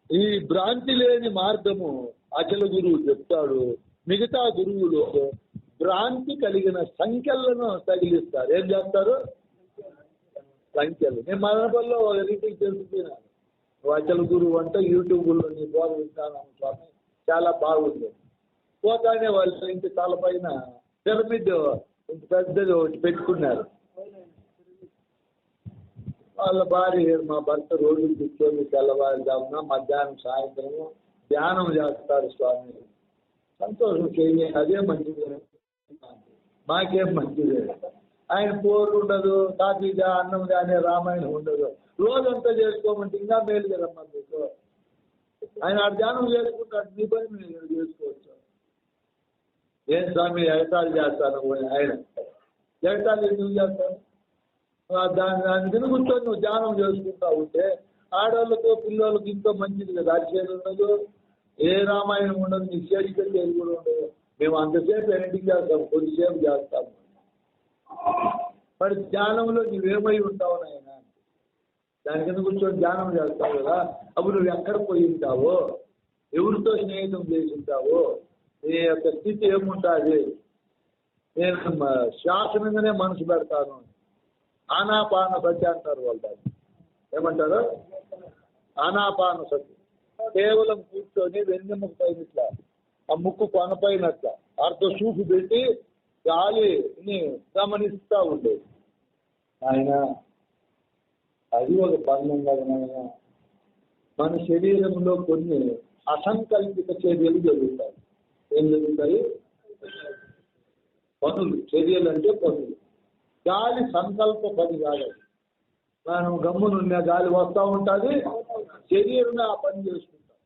ఈ భ్రాంతి లేని మార్గము అచల గురువు చెప్తాడు. మిగతా గురువులు భ్రాంతి కలిగిన సంఖ్యలను తగిలిస్తారు. ఏం చేస్తారు? సంఖ్యలు. నేను మదనపల్లిలో ఒక రీతికి తెలుసుకున్నాను. అచల గురువు అంటే యూట్యూబ్లో నీ బోధ వింటాను స్వామి, చాలా బాగుంది. పోతానే వాళ్ళ ఇంటి తలపైన పిరమిడ్ పెద్దది ఒకటి పెట్టుకున్నారు. వాళ్ళ భార్య మా భర్త రోజు కూర్చొని తెల్లవారుజామున మధ్యాహ్నం సాయంత్రము ధ్యానం చేస్తారు స్వామి. సంతోషం చేయండి, అదే మంచిది, మాకేం మంచిది. ఆయన పోరు ఉండదు, కాఫీగా అన్నం కానీ రామాయణం ఉండదు. రోజంతా చేసుకోమంటే ఇంకా మేలు కదమ్మా మీకు. ఆయన ఆ ధ్యానం చేసుకుంటాడు, మీ పని మీరు చేసుకోవచ్చు. ఏం స్వామి ఎగతాళి చేస్తాను ఆయన, ఎగతాళి ఎందుకు చేస్తాను? దాని కూర్చొని నువ్వు ధ్యానం చేసుకుంటా ఉంటే ఆడవాళ్ళతో పిల్లలకి ఇంతో మంచిది కదా. అరిచేది ఉండదు, ఏ రామాయణం ఉండదు, నీ చేడికెళ్ళి ఏది కూడా ఉండదు. మేము అంతసేపు ఎన్నింటికి చేస్తాము, కొద్దిసేపు చేస్తాము. మరి ధ్యానంలో నువ్వేమై ఉంటావు నాయన, దాని కింద కూర్చొని ధ్యానం చేస్తావు కదా. అప్పుడు నువ్వు ఎక్కడ పోయి ఉంటావో, ఎవరితో స్నేహితం చేసి ఉంటావో, నీ యొక్క స్థితి ఏముంటుంది. నేను శ్వాస మీదనే మనసు పెడతాను, ఆనాపాన సతి అంటారు వాళ్ళు. దాన్ని ఏమంటారు? ఆనాపాన సతి. కేవలం కూర్చొని వెన్నెముక పైన ఇట్లా ఆ ముక్కు కొనపైనట్లా అర్ధ చూపు పెట్టి గాలిని గమనిస్తూ ఉండేది. ఆయన అది ఒక బంధం కదా నాయన. మన శరీరంలో కొన్ని అసంకల్పిత చర్యలు జరుగుతాయి. ఏం జరుగుతాయి? పనులు. చర్యలు అంటే పనులు. గాలి సంకల్ప పని కాదు. మనం గమ్మునున్న గాలి వస్తూ ఉంటుంది, శరీరంగా ఆ పని చేసుకుంటాం.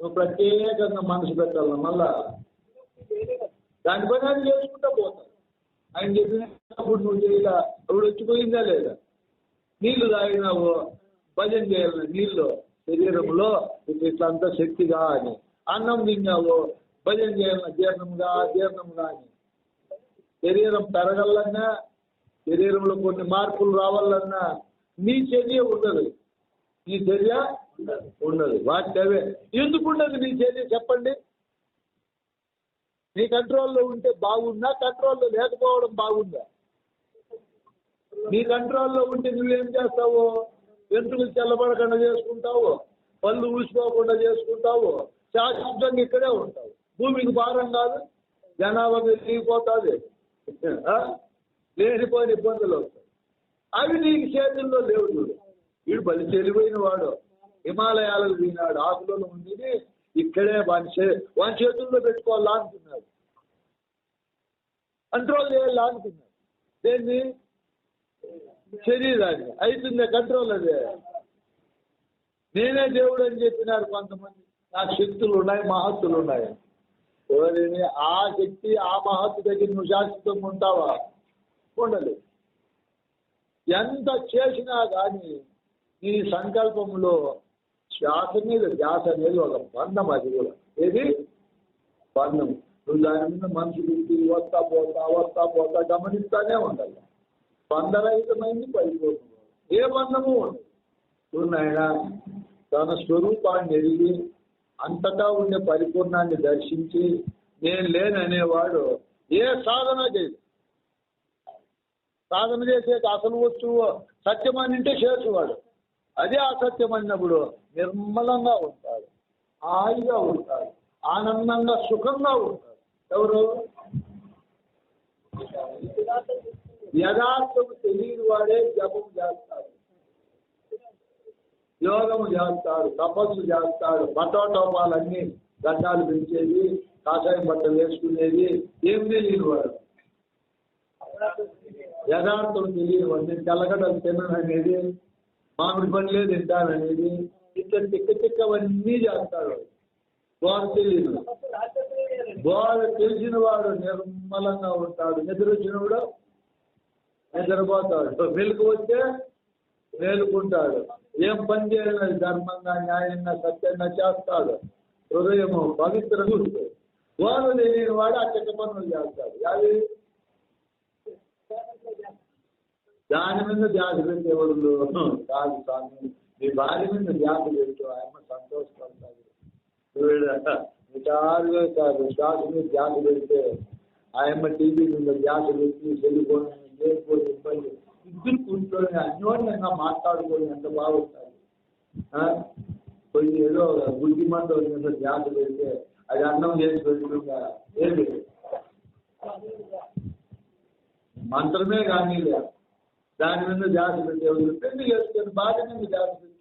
నువ్వు ప్రత్యేకంగా మనసు పెట్టాలి, మళ్ళా దాని పని ఆయన చేసుకుంటా పోతాం. ఆయన చెప్పినప్పుడు నువ్వు చేయాల, అప్పుడు వచ్చిపోయిందా లేదా? నీళ్లు తాగినావు, భజన చేయాలి. నీళ్ళు శరీరంలో ఇట్లంతా శక్తిగా అని. అన్నం తిన్నావు, భజన చేయాలి, జీర్ణంగా అని. శరీరం పెరగాలన్నా, శరీరంలో కొన్ని మార్పులు రావాలన్నా నీ చర్య ఉండదు. నీ చర్య ఉండదు. వాటి అవే ఎందుకు ఉండదు నీ చర్య చెప్పండి? నీ కంట్రోల్లో ఉంటే బాగుందా, కంట్రోల్లో లేకపోవడం బాగుందా? నీ కంట్రోల్లో ఉంటే నువ్వేం చేస్తావు? వెంట్రుకలు చల్లబడకుండా చేసుకుంటావు, పళ్ళు ఊసిపోకుండా చేసుకుంటావు, శాశ్వతంగా ఇక్కడే ఉంటావు. భూమికి భారం కాదు, జనాభా పెరిగిపోతుంది, లేనిపోయిన ఇబ్బందులు వస్తాయి. అవి నీకు చేతుల్లో లేవు. చూడు, వీడు బలి చెలిపోయిన వాడు, హిమాలయాలకు పోయినాడు, ఆకులలో ఉంది, ఇక్కడే వాని చేతుల్లో పెట్టుకోవాలా అనుకున్నాడు. కంట్రోల్ చేయాలి అనుకున్నాడు. దేన్ని? శరీరాన్ని. అవుతుందే కంట్రోల్ అదే. నేనే దేవుడు అని చెప్పినారు కొంతమంది. నాకు శక్తులు ఉన్నాయి, మహత్తులు ఉన్నాయి. ఎవరైనా ఆ శక్తి ఆ మహత్తు దగ్గర నువ్వు శాశ్వతంగా ఉంటావా? ఉండలేదు. ఎంత చేసినా కానీ నీ సంకల్పంలో శ్వాస మీద ధ్యాస అనేది ఒక బంధం. అది కూడా ఏది బంధం. నువ్వు దాని మీద మనసు పెట్టి వస్తా పోతా గమనిస్తానే ఉండాలి. బంధరహితమైంది పరిపూర్ణం. ఏ బంధము ఉండదు. నాయన తన స్వరూపాన్ని ఎరిగి అంతటా ఉండే పరిపూర్ణాన్ని దర్శించి నేను లేననేవాడు ఏ సాధన చేయదు. సాధన చేసే అసలు వస్తువు సత్యం అంటే చేసేవాడు. అదే అసత్యం అన్నప్పుడు నిర్మలంగా ఉంటాడు, హాయిగా ఉంటాడు, ఆనందంగా సుఖంగా ఉంటాడు. ఎవరు? యథార్థము తెలియని వాడే జపం చేస్తాడు, యోగము చేస్తాడు, తపస్సు చేస్తాడు. బట్టోటోపాలన్నీ గడ్డాలు పెంచేది, కాషాయం బట్టలు వేసుకునేది ఏం తెలియని వాడు. యథార్థం తెలియని నేను తెల్లగడ్డలు తిన్నాననేది, మామిడి పండ్లే తింటాననేది, ఇట్లా తిక్కవన్నీ చేస్తాడు. బోధ తెలియదు. బోధ తెలిసిన వాడు నిర్మలంగా ఉంటాడు. నిద్ర వచ్చినప్పుడు నిద్రపోతాడు, మెలకు వస్తే మేలుకుంటాడు. ఏం పని చేయాలి ధర్మంగా, న్యాయంగా, సత్యంగా చేస్తాడు. హృదయము పవిత్రంగా ఉంటుంది. బోధ తెలియని వాడు అచ్చక పనులు చేస్తాడు. అది దాని మీద ధ్యాస పెట్టేవాళ్ళు కాదు. స్వామి మీ భార్య మీద ధ్యాస పెట్టు, ఆయన సంతోషపడతాడు. విచారుగా కాదు, శ్వాస మీద ధ్యాస పెడితే ఆయమ్మ టీవీ మీద ధ్యాస పెట్టి చెల్లిపోయి లేకపోతే ఇబ్బంది ఇద్దరు కూర్చొని అన్యోన్యంగా మాట్లాడుకొని ఎంత బాగుంటుంది. కొన్ని ఏదో బుద్ధి మంది మీద ధ్యాస పెడితే అది అన్నం చేసి పెట్టుకుంటా ఏంటి మంత్రమే కానీ దాని మీద ధ్యాస పెట్టేవాళ్ళు పెళ్లి చేసుకొని భార్య మీద ధ్యాస పెట్టు.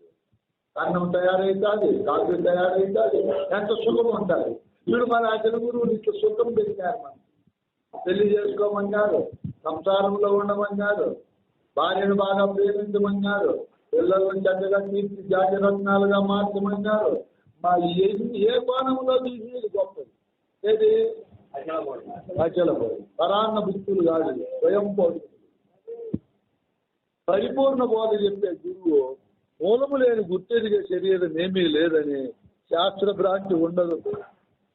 అన్నం తయారవుతుంది, కాఫీ తయారవుతుంది, ఎంత సుఖం ఉంటుంది. ఇప్పుడు మన అతని గురువులు ఇట్లా సుఖం పెట్టారు. మనం పెళ్లి చేసుకోమన్నారు, సంసారంలో ఉండమన్నారు, భార్యను బాగా ప్రేమించమన్నారు, పిల్లలను చక్కగా తీర్చి జాతిరత్నాలుగా మార్చమన్నారు. మా ఏ కోణంలో చూసినది గొప్పది. ఏది అచలపోయి పరాన్న భక్తులు కాదు, స్వయం పోషకులు. పరిపూర్ణ బోధ చెప్పే గురువు మూలము లేని గుర్తెరిగే శరీరం ఏమీ లేదని, శాస్త్ర భ్రాంతి ఉండదు,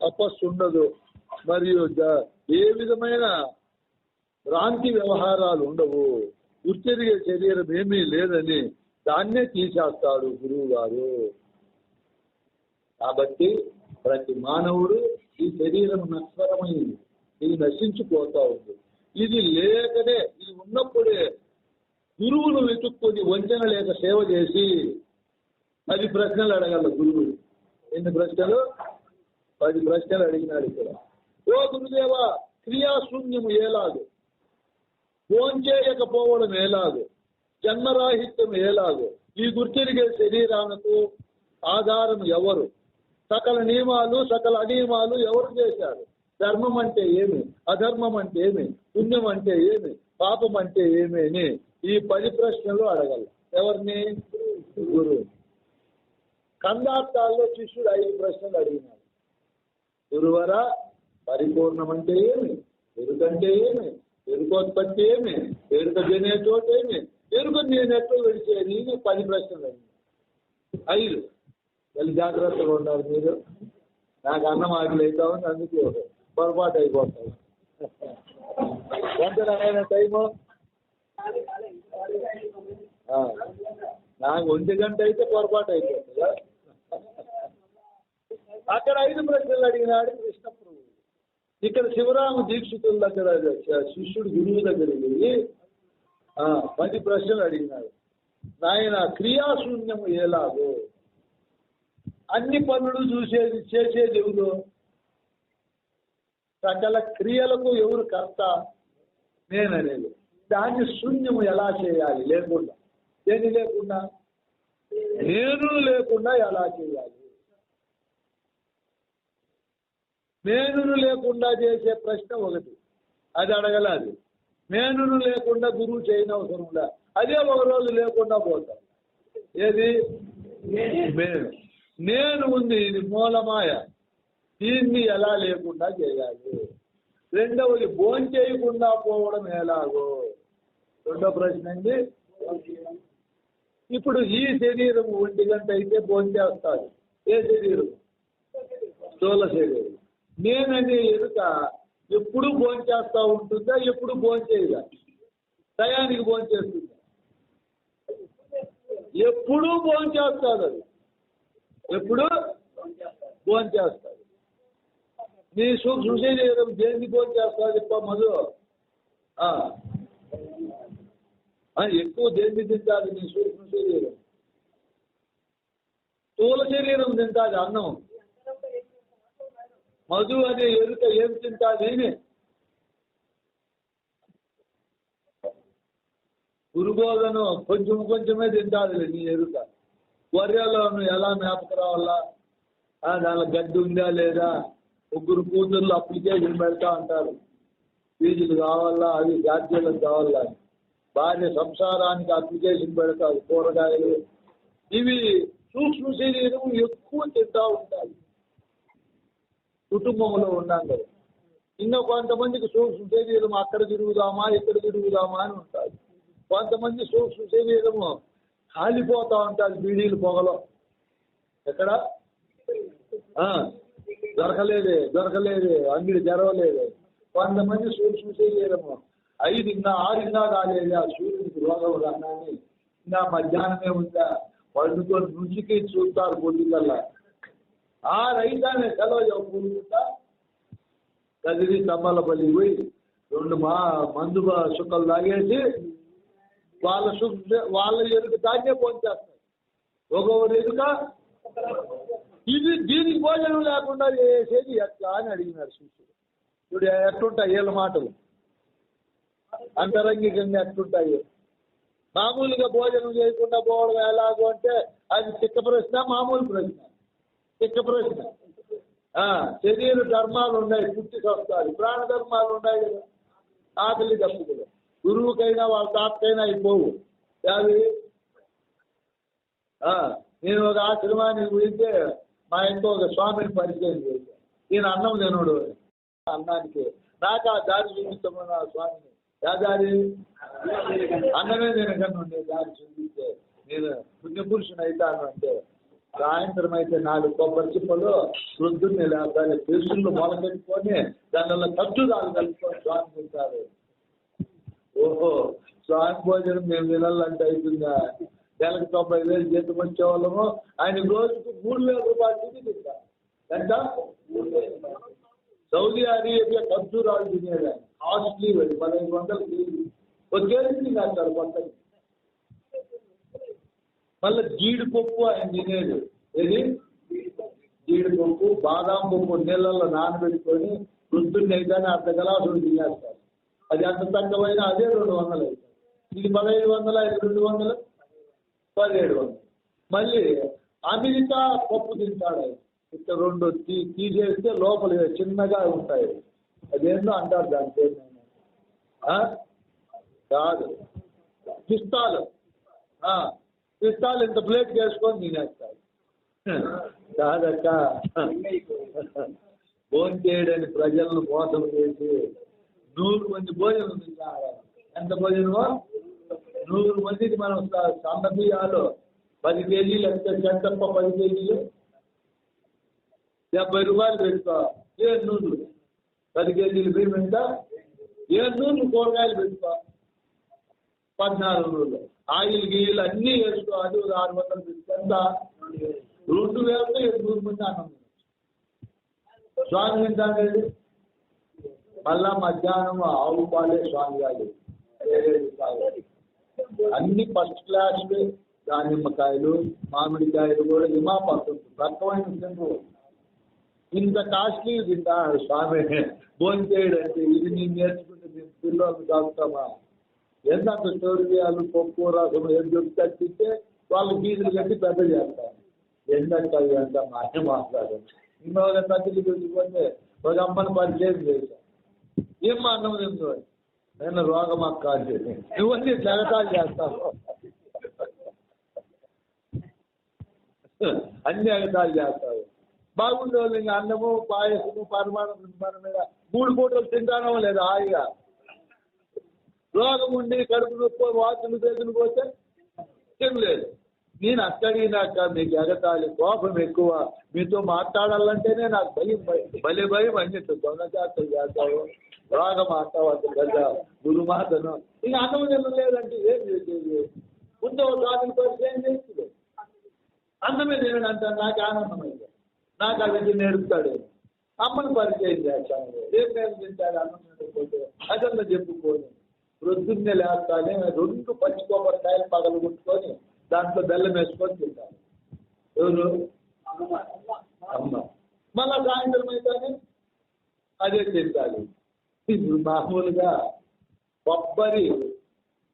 తపస్సు ఉండదు, మరియు ఏ విధమైన భ్రాంతి వ్యవహారాలు ఉండవు. గుర్తెరిగే శరీరం ఏమీ లేదని దాన్నే తీసేస్తాడు గురువు గారు. కాబట్టి ప్రతి మానవుడు ఈ శరీరం నశ్వరమైంది, ఇది నశించిపోతా ఉంది. ఇది లేకనే, ఇది ఉన్నప్పుడే గురువును వెతుక్కొని వంచన లేక సేవ చేసి 10 ప్రశ్నలు అడగల గురువు. ఎన్ని ప్రశ్నలు? 10 ప్రశ్నలు అడిగినాడు ఇక్కడ. ఓ గురుదేవా, క్రియాశూన్యము ఏలాగు, భోంచేయకపోవడం ఏలాగు, జన్మరాహిత్యం ఏలాగు, ఈ గుర్తెరిగే శరీరానికి ఆధారం ఎవరు, సకల నియమాలు సకల అనియమాలు ఎవరు చేశారు, ధర్మం అంటే ఏమి, అధర్మం అంటే ఏమి, పుణ్యం అంటే ఏమి, పాపం అంటే ఏమి అని ఈ 10 ప్రశ్నలు అడగల. ఎవరిని? గురువు. కందార్థాల్లో శిష్యుడు 5 ప్రశ్నలు అడిగినాడు. గురువరా, పరిపూర్ణం అంటే ఏమి, ఎరుకంటే ఏమి, ఎరుకోత్పత్తి ఏమి, ఎరుక జనే చోటేమి, ఎరుక నేను ఎట్లా విడిచేది? 10 ప్రశ్నలు అడిగినాడు. 5 మళ్ళీ జాగ్రత్తగా ఉన్నారు మీరు. నాకు అన్నం ఆకలి అవుతా ఉంది, అందుకే పొరపాటు అయిపోతాయి. ఎంత టైము? నాకు 1 గంట అయితే పొరపాటు అయిపోతుందా? అక్కడ 5 ప్రశ్నలు అడిగినాడు కృష్ణప్రభు. ఇక్కడ శివరామ దీక్షితుల దగ్గర శిష్యుడు గురువు దగ్గర వెళ్ళి 10 ప్రశ్నలు అడిగినాడు. నాయన, క్రియాశూన్యము ఎలాగో, అన్ని పనులు చేసేది ఎవరు, సకల క్రియలకు ఎవరు కర్త, నేననేది. దాన్ని శూన్యము ఎలా చేయాలి? లేకుండా, దేని లేకుండా, నేను లేకుండా ఎలా చేయాలి? నేను లేకుండా చేసే ప్రశ్న ఒకటి, అది అడగల. అది మేనును లేకుండా గురువు చేయనవసరంలా, అదే ఒక రోజు లేకుండా పోతాం. ఏది మేను? నేను ఉంది, ఇది మూలమాయ, దీన్ని ఎలా లేకుండా చేయాలి? రెండవది భోంచేయకుండా పోవడం ఎలాగో? రెండో ప్రశ్న అండి. ఇప్పుడు ఈ శరీరం 1 గంట అయితే భోంచేస్తారు. ఏ శరీరం? స్థూల శరీరం. నేననే ఎరుక ఎప్పుడు భోంచేస్తూ ఉంటుందా, ఎప్పుడు భోంచేయదా? టయానికి భోంచేస్తుందా? ఎప్పుడూ భోంచేస్తుంది. అది ఎప్పుడు భోంచేస్తుంది. నీ సూక్ష్మ శరీరం దేన్ని భోంచేస్తుంది? మధు ఎక్కువ దేన్ని తింటాది? నీ సూక్ష్మ శరీరం. స్థూల శరీరం తింటాది అన్నం. మధు అనే ఎరుక ఏం తింటాది? గురుబోధను కొంచెం కొంచెమే తింటాది నీ ఎరుక. వర్యాలో ఎలా మేపకరావాలా, దానిలో గడ్డి ఉందా లేదా, 3 కూతుర్లు అప్లికేషన్ పెడతా ఉంటారు, ఫీజులు కావాలా, అవి జాతీయాలకు కావాలా, భార్య సంసారానికి అప్లికేషన్ పెడతారు, కూరగాయలు, ఇవి సూక్ష్మ శరీరం ఎక్కువ తింటూ ఉంటాయి. కుటుంబంలో ఉన్నాం కదా. ఇంకా కొంతమందికి సూక్ష్మ శరీరం అక్కడ తిరుగుదామా ఇక్కడ తిరుగుదామా అని ఉంటుంది. కొంతమంది సూక్ష్మ శరీరము కాలిపోతూ ఉంటుంది బీడీలు పొగలో. ఎక్కడ దొరకలేదే అంగిడి తెరవలేదే. కొంతమంది సూక్ష్మ శరీరము 5 ఇంకా 6 ఇంకా కాలేదా, సూర్యుడికి రోగం రాని ఇంకా మధ్యాహ్నమే ఉందా, పండుకొని రుచికి చూస్తారు పొద్దుకల్లా. ఆ రైతానే సెలవు పూలుకుంటా కదిరి తమ్మలపల్లి పోయి 2 మందు సుక్కలు తాగేసి వాళ్ళ ఎరుక తాగే పోంచేస్తారు. ఒక్కొక్కరు ఎరుక. దీనికి భోజనం లేకుండా చేసేది ఎట్లా అని అడిగినారు శిష్యుడు. ఇప్పుడు ఎట్లుంటాయి వీళ్ళ మాటలు? అంతరంగికంగా ఎట్లుంటాయి? మామూలుగా భోజనం చేయకుండా పోవడం ఎలాగో అంటే అది చిక్క ప్రశ్న, మామూలు ప్రశ్న. చిక్క ప్రశ్న. శరీర ధర్మాలు ఉన్నాయి, పుట్టి వస్తారు, ప్రాణ ధర్మాలు ఉన్నాయి కదా, ఆకలి తప్పులు. గురువుకైనా వాళ్ళ తాతకైనా అయిపోవు. అది నేను ఒక ఆశ్రమానికి పోయితే మా ఇంట్లో ఒక స్వామిని పరిచయం చేశాను. ఈయన అన్నం తినడు. అన్నానికి నాకు ఆ దారి చూపిస్తామన్న స్వామిని. ఆ దారి అన్నమే తినకన్నా ఉండే దారి చూపిస్తే నేను పుణ్యపురుషుని అవుతాను అంటే, సాయంత్రం అయితే 4 కొబ్బరి చిప్పలు ప్రొద్దున్నే లేకపోతే పెసుళ్ళు మొలకెట్టుకొని దానివల్ల ఖర్చు కలుపుకొని స్వామి తింటారు. ఓహో, స్వామి భోజనం మేము వినాలంటే అవుతుందా? నెలకు 90,000 జీతం వచ్చేవాళ్ళము. ఆయన రోజుకు 3,000 రూపాయలు తింటారు. ఎంత? సౌదీ అరేబియా ఖర్జూరాలు తినేది కాస్ట్లీ, 1500 వచ్చేది తినేస్తారు కొత్తది. మళ్ళీ జీడిపప్పు ఆయన తినేది. ఏది? జీడిపప్పు, బాదాం పప్పు నీళ్ళల్లో నానబెట్టుకొని ప్రొద్దున్నే అయితేనే 1/2 గ్లాసులు తినేస్తారు. అది అంత తక్కువైనా అదే 200 అవుతుంది. ఇది 1500, ఇది 200, 1700. మళ్ళీ అమెరికా పప్పు తింటాడు. ఇక్కడ 2 తీసేస్తే లోపల చిన్నగా ఉంటాయి. అదేంటో అంటారు దాని పేరు కాదు, పిస్తాలు. పిస్తాలు ఇంత ప్లేట్ చేసుకొని తినేస్తారు. కాదక్క, భోజనం చేయడానికి ప్రజలను మోసం చేసి 100 మంది భోజనం తింటారు. ఎంత భోజనమో? 100 మందికి మనం సన్నబియ్యాలు 10 కేజీలు, ఎంత చెంతప్ప 10 కేజీలు 70 రూపాయలు పెట్టుకో. 7 నూనెలు 10 కేజీలు బియ్యం ఎంత? 7 నూనెలు కూరగాయలు పెట్టుకో, 14 నూనెలు. ఆయిల్ గీయిల్ అన్నీ వేసుకో, అది 600 పెట్టుకో. ఎంత? 2000తో 800 మంది అన్నం స్వామి తింటానేది. మళ్ళా మధ్యాహ్నం ఆవు పాలే స్వామి కాదు, అన్ని ఫస్ట్ క్లాస్. దానిమ్మకాయలు, మామిడికాయలు కూడా హిమాపడుతుంది. తక్కువైన తింటూ ఇంత కాస్ట్లీ తింటాడు స్వామి. భోజనం చేయడంటే ఇది నేను నేర్చుకుంటే మేము పిల్లలకు తాగుతామా? ఎంత స్టోర్ చేయాలి? పప్పు రసం ఏం దొరికితే వాళ్ళు ఫీజులు కట్టి పెద్ద చేస్తారు. ఎంతంటారు అంత మానే మాట్లాడారు. ఇంకొక తగ్గిలి పెట్టుకుంటే ఒక అమ్మని పరిచయం చేశాను. ఏం అన్నం తిందో నేను రోగం అక్క అంటే నువ్వన్నీ జగతాలు చేస్తావు, అన్ని ఎగతాలు చేస్తావు. బాగుండే వాళ్ళు ఇంకా అన్నము పాయసము పరిమాణం మీద 3 పూటలు తింటానో లేదు హాయిగా. రోగం ఉండి కడుపు నొప్పి వాతులు చేతులు పోతే తినలేదు. నేను అక్కడినాక మీకు ఎగతాళి కోపం ఎక్కువ, మీతో మాట్లాడాలంటేనే నాకు భయం అన్నిటి దొంగ జాతలు చేస్తావు, రోగం మాట్లావు అసలు కదా గురుమాతను. ఇక అన్నం తినలేదంటే ఏం చేసేది? ముందు రాజుని పరిచయం చేస్తుంది, అన్నమే తినడు అంటాను. నాకు ఆనందమైంది, నాకు అది నేర్పుతాడు. అమ్మను పరిచయం చేస్తాను, ఏం నేను తింటాడు అన్నం తినకపోతే అదన్నా చెప్పుకోను. ప్రొద్దున్నే లేస్తానే 2 పచ్చి కొబ్బరికాయలు పగలు కొట్టుకొని దాంట్లో బెల్లం వేసుకొని తింటాను. ఎవరు? అమ్మ. మళ్ళా సాయంత్రం అయితేనే అదే తింటాలి. ఇప్పుడు మామూలుగా కొబ్బరి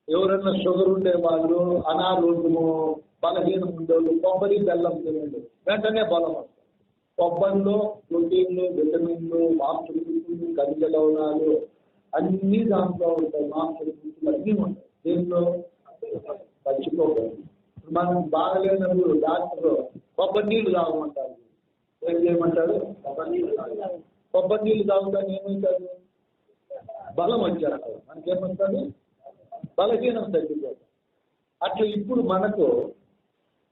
ఎవరన్నా షుగర్ ఉండే వాళ్ళు, అనారోగ్యము బలహీనం ఉండేవాళ్ళు కొబ్బరి బెల్లం తినండి, వెంటనే బలం వస్తుంది. కొబ్బరిలో ప్రోటీన్లు, విటమిన్లు, మాంసకృతులు, ఖనిజ లవణాలు అన్నీ దాంట్లో ఉంటాయి. మాంసకృతులు అన్నీ ఉంటాయి దీంట్లో. పచ్చి కొబ్బరి మనం బాగలేనప్పుడు డాక్టర్ కొబ్బరి నీళ్ళు తాగమంటారు. ఏం చేయమంటారు? కొబ్బరి నీళ్ళు తాగుతాను ఏమవుతారు? బలం వచ్చేస్తారు. మనకేమవుతుంది? బలహీనం తగ్గిపోతుంది. అట్లా ఇప్పుడు మనకు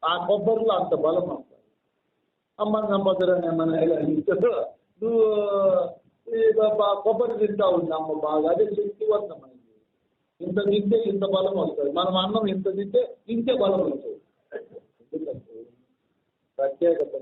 ఆ కొబ్బరిలో అంత బలం వస్తుంది. అమ్మ నమ్మకరని నువ్వు కొబ్బరి తింటా ఉంది అమ్మ బాగా, అదే శక్తివంతమైంది. ఇంత తింటే ఇంత బలం వస్తుంది. మనం అన్నం ఇంత తింటే ఇంతే బలం వస్తుంది. ప్రత్యేకత